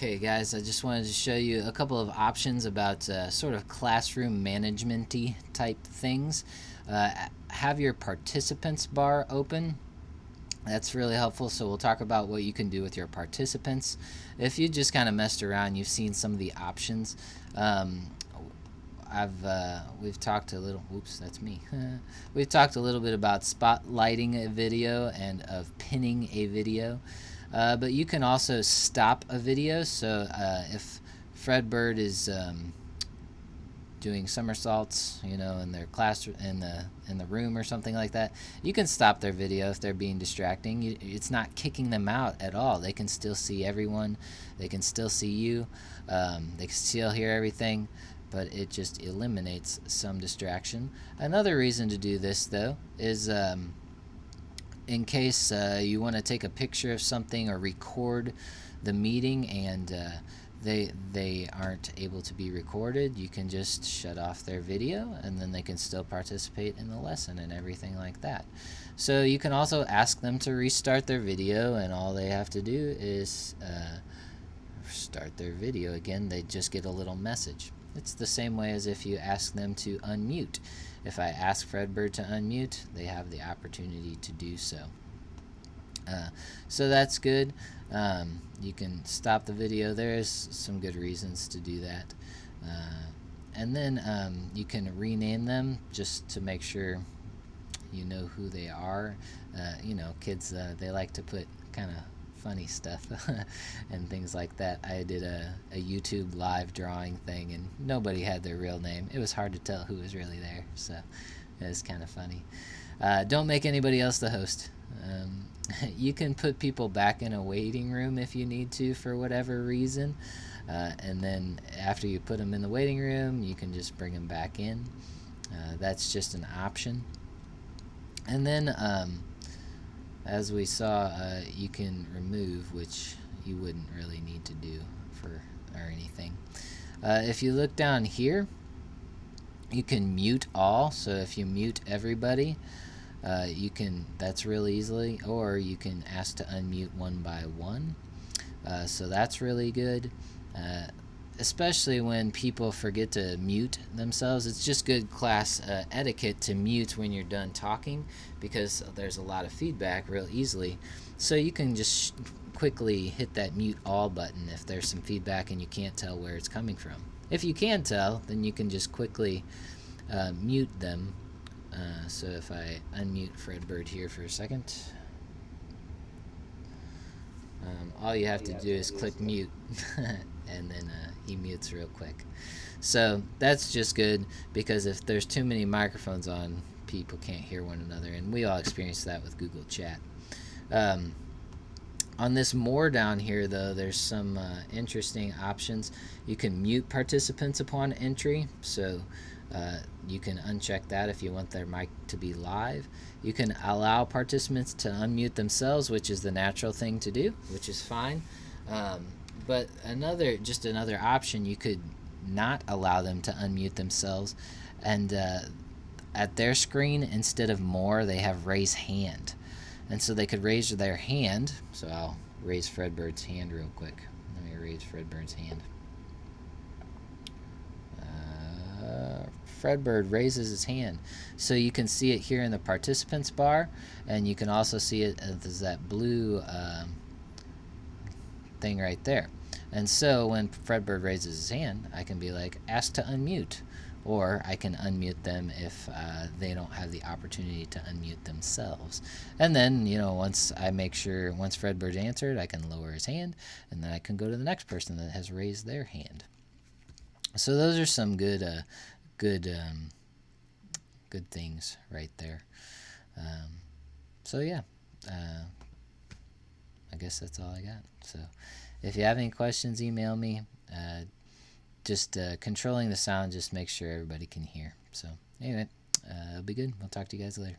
Okay, guys, I just wanted to show you a couple of options about sort of classroom management-y type things. Have your participants bar open. That's really helpful. So we'll talk about what you can do with your participants. If you just kind of messed around, you've seen some of the options. Um, we've talked a little. Oops, that's me. We've talked a little bit about spotlighting a video and of pinning a video. But you can also stop a video. So if Fredbird is doing somersaults, in their class in the room or something like that, you can stop their video if they're being distracting. It's not kicking them out at all. They can still see everyone. They can still see you. They can still hear everything, but it just eliminates some distraction. Another reason to do this, though, is in case you want to take a picture of something or record the meeting and they aren't able to be recorded, you can just shut off their video and then they can still participate in the lesson and everything like that. So you can also ask them to restart their video, and all they have to do is start their video again. They just get a little message. It's the same way as if you ask them to unmute. If I ask Fredbird to unmute, they have the opportunity to do so. So that's good. You can stop the video. There's some good reasons to do that. And then you can rename them just to make sure you know who they are. Kids, they like to put kind of funny stuff and things like that. I did a YouTube live drawing thing, and nobody had their real name. It was hard to tell who was really there, so it was kind of funny. Don't make anybody else the host. You can put people back in a waiting room if you need to for whatever reason, and then after you put them in the waiting room, you can just bring them back in. That's just an option. And then as we saw, you can remove, which you wouldn't really need to do or anything. If you look down here, you can mute all. So if you mute everybody, that's really easily, or you can ask to unmute one by one. So that's really good. Especially when people forget to mute themselves. It's just good class etiquette to mute when you're done talking, because there's a lot of feedback real easily. So you can just quickly hit that mute all button if there's some feedback and you can't tell where it's coming from. If you can tell, then you can just quickly mute them. So if I unmute Fredbird here for a second, all you have to do is click mute and then he mutes real quick. So that's just good, because if there's too many microphones on, people can't hear one another, and we all experience that with Google Chat. On this more down here, though, there's some interesting options. You can mute participants upon entry, so you can uncheck that if you want their mic to be live. You can allow participants to unmute themselves, which is the natural thing to do, which is fine. But another option, you could not allow them to unmute themselves, and at their screen, instead of more, they have raise hand. And so they could raise their hand. So I'll raise Fredbird's hand real quick. Let me raise Fredbird's hand. Fredbird raises his hand. So you can see it here in the participants bar, and you can also see it as that blue thing right there. And so when Fredbird raises his hand, I can be like, ask to unmute. Or I can unmute them if they don't have the opportunity to unmute themselves. And then, once Fredbird's answered, I can lower his hand, and then I can go to the next person that has raised their hand. So those are some good things right there. So yeah, I guess that's all I got. So if you have any questions, email me. Just controlling the sound, just make sure everybody can hear. So anyway, it'll be good. We'll talk to you guys later.